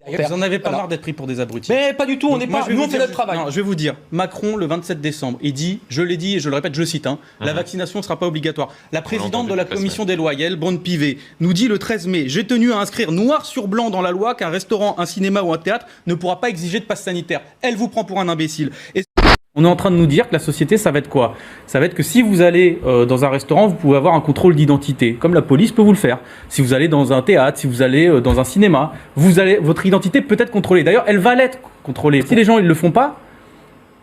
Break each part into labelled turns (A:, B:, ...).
A: Vous en avez pas marre d'être pris pour des abrutis.
B: Mais pas du tout, on n'est pas. Nous, on fait notre travail.
A: Non, je vais vous dire, Macron, le 27 décembre, il dit, je l'ai dit et je le répète, je le cite, la vaccination ne sera pas obligatoire. La présidente de la commission des lois, Yael Braun-Pivet, nous dit le 13 mai, j'ai tenu à inscrire noir sur blanc dans la loi qu'un restaurant, un cinéma ou un théâtre ne pourra pas exiger de passe sanitaire. Elle vous prend pour un imbécile. On est en train de nous dire que la société, ça va être quoi? Ça va être que si vous allez dans un restaurant, vous pouvez avoir un contrôle d'identité, comme la police peut vous le faire. Si vous allez dans un théâtre, si vous allez dans un cinéma, votre identité peut être contrôlée. D'ailleurs, elle va l'être contrôlée. Si les gens ne le font pas,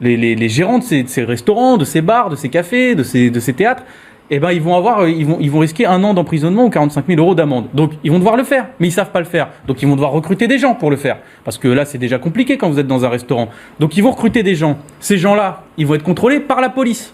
A: les gérants de ces restaurants, de ces bars, de ces cafés, de ces théâtres, eh ben, ils vont risquer 1 an d'emprisonnement ou 45 000 € d'amende. Donc, ils vont devoir le faire, mais ils savent pas le faire. Donc, ils vont devoir recruter des gens pour le faire. Parce que là, c'est déjà compliqué quand vous êtes dans un restaurant. Donc, ils vont recruter des gens. Ces gens-là, ils vont être contrôlés par la police.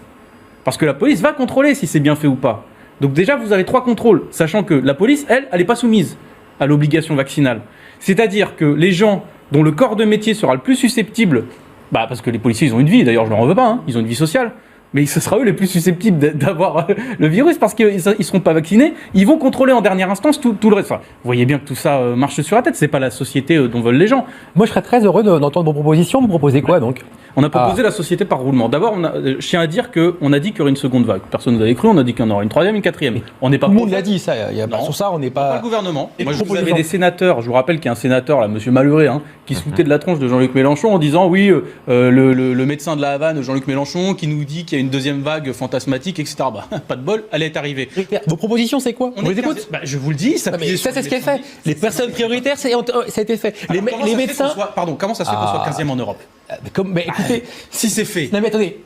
A: Parce que la police va contrôler si c'est bien fait ou pas. Donc, déjà, vous avez 3 contrôles. Sachant que la police, elle n'est pas soumise à l'obligation vaccinale. C'est-à-dire que les gens dont le corps de métier sera le plus susceptible, parce que les policiers, ils ont une vie, d'ailleurs, je ne leur en veux pas, ils ont une vie sociale. Mais ce sera eux les plus susceptibles d'avoir le virus parce qu'ils ne seront pas vaccinés. Ils vont contrôler en dernière instance tout le reste. Enfin, vous voyez bien que tout ça marche sur la tête. Ce n'est pas la société dont veulent les gens.
B: Moi, je serais très heureux d'entendre vos propositions. Vous proposez quoi donc?
A: On a proposé la société par roulement. D'abord, je tiens à dire qu'on a dit qu'il y aurait une seconde vague. Personne ne nous avait cru. On a dit qu'il y en aurait une troisième, une quatrième. On n'est pas.
B: Tout le monde l'a dit, ça. Sur ça, on n'est pas.
A: Pas le gouvernement. Moi, vous avez des sénateurs. Je vous rappelle qu'il y a un sénateur, là, Monsieur Malhuret, qui se foutait de la tronche de Jean-Luc Mélenchon en disant oui, le médecin de la Havane, Jean-Luc Mélenchon, qui nous dit qu'il y a une deuxième vague fantasmatique, etc. Pas de bol, elle est arrivée.
B: Vos propositions, c'est quoi? On les écoute.
A: Je vous le dis.
B: Ça, c'est ce qui est fait. Les personnes prioritaires, ça a été fait. Les médecins.
A: Pardon, comment ça se fait qu'on soit 15e en Europe?
B: Écoutez,
A: si c'est fait.
B: Non mais attendez,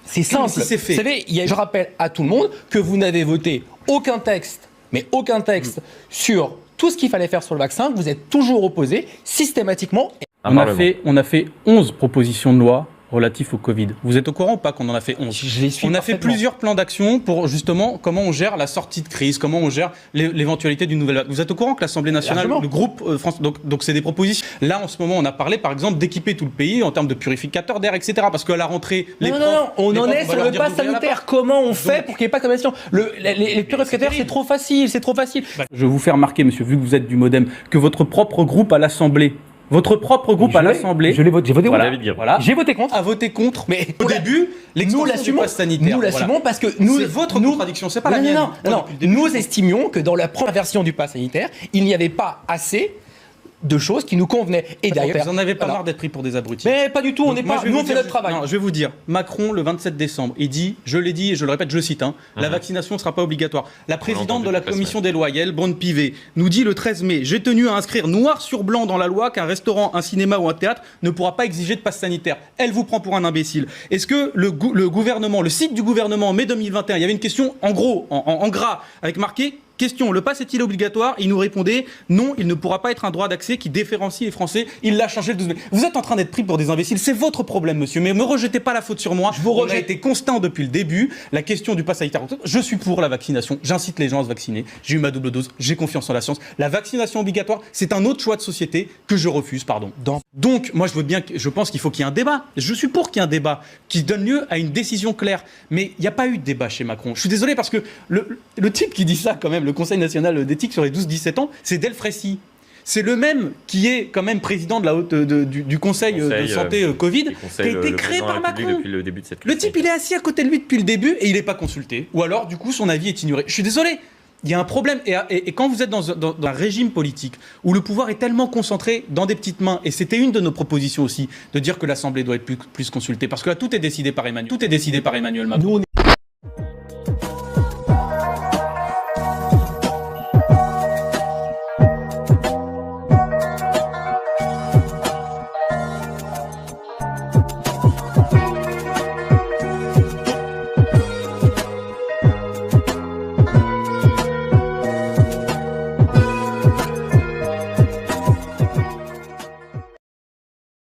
B: c'est simple.
A: Si c'est fait.
B: Vous savez, je rappelle à tout le monde que vous n'avez voté aucun texte sur tout ce qu'il fallait faire sur le vaccin. Vous êtes toujours opposé systématiquement.
A: On a fait 11 propositions de loi relatif au Covid. Vous êtes au courant ou pas qu'on en a fait 11? On a fait plusieurs plans d'action pour justement comment on gère la sortie de crise, comment on gère l'éventualité d'une nouvelle vague. Vous êtes au courant que l'Assemblée nationale, le groupe France, donc c'est des propositions. Là, en ce moment, on a parlé par exemple d'équiper tout le pays en termes de purificateurs d'air, etc. Parce qu'à la rentrée,
B: on en est sur le pass sanitaire. Comment on fait pour qu'il n'y ait pas de contamination? Les purificateurs, c'est trop facile,
A: Je vais vous faire remarquer, monsieur, vu que vous êtes du MoDem, que votre propre groupe à l'Assemblée, à l'Assemblée,
B: j'ai voté contre.
A: Voilà.
B: J'ai voté contre.
A: A voté contre. Mais au début, l'extension du pass sanitaire.
B: Nous l'assumons parce que
A: c'est votre contradiction, c'est pas la mienne.
B: Non. Nous estimions que dans la première version du pass sanitaire, il n'y avait pas assez de choses qui nous convenaient. Et d'ailleurs,
A: vous en avez pas marre d'être pris pour des abrutis.
B: Mais pas du tout, on n'est pas. Nous, on fait notre travail.
A: Non, je vais vous dire, Macron, le 27 décembre, il dit, je l'ai dit et je le répète, je le cite, la vaccination ne sera pas obligatoire. La présidente de la commission des lois, Yael Braun-Pivet, nous dit le 13 mai, j'ai tenu à inscrire noir sur blanc dans la loi qu'un restaurant, un cinéma ou un théâtre ne pourra pas exiger de passe sanitaire. Elle vous prend pour un imbécile. Est-ce que le gouvernement, le site du gouvernement en mai 2021, il y avait une question en gros, en gras, avec marqué question, le pass est-il obligatoire? Il nous répondait non, il ne pourra pas être un droit d'accès qui différencie les Français. Il l'a changé le 12 mai. Vous êtes en train d'être pris pour des imbéciles. C'est votre problème, monsieur. Mais ne rejetez pas la faute sur moi. On a été constant depuis le début. La question du pass sanitaire. Je suis pour la vaccination. J'incite les gens à se vacciner. J'ai eu ma double dose. J'ai confiance en la science. La vaccination obligatoire, c'est un autre choix de société que je refuse, pardon. Donc, moi, je pense qu'il faut qu'il y ait un débat. Je suis pour qu'il y ait un débat qui donne lieu à une décision claire. Mais il n'y a pas eu de débat chez Macron. Je suis désolé parce que le type qui dit ça, quand même, le Conseil national d'éthique sur les 12-17 ans, c'est Delfrécy. C'est le même qui est quand même président de du Conseil de santé Covid, qui a été créé par Macron. Le type, il est assis à côté de lui depuis le début et il n'est pas consulté. Ou alors, du coup, son avis est ignoré. Je suis désolé. Il y a un problème. Et quand vous êtes dans un régime politique où le pouvoir est tellement concentré dans des petites mains, et c'était une de nos propositions aussi, de dire que l'Assemblée doit être plus consultée, parce que là, tout est décidé par Emmanuel Macron.